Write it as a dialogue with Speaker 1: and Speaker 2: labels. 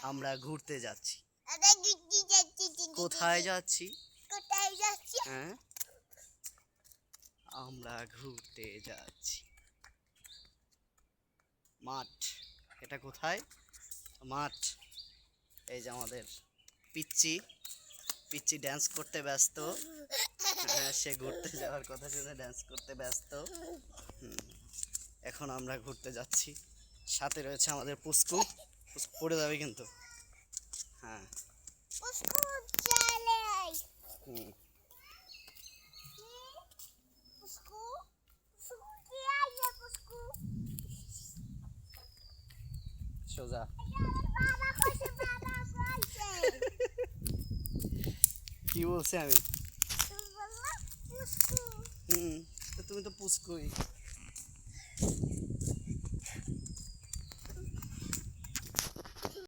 Speaker 1: আমরা ঘুরতে যাচ্ছি। কোথায় যাচ্ছি? হ্যাঁ, আমরা ঘুরতে যাচ্ছি। মাঠ। এটা কোথায়? মাঠ। এই যে আমাদের পিচ্চি পিচ্চি ড্যান্স করতে ব্যস্ত। হ্যাঁ, সে ঘুরতে যাওয়ার কথা শুনে ড্যান্স করতে ব্যস্ত। এখন আমরা ঘুরতে যাচ্ছি। সাথে রয়েছে আমাদের পুস্কু। পুস্কু পড়ে যাবে কিন্তু। হ্যাঁ। হুম। সোজা। কি বলছি আমি? হুম, তুমি তো পুস্কুই।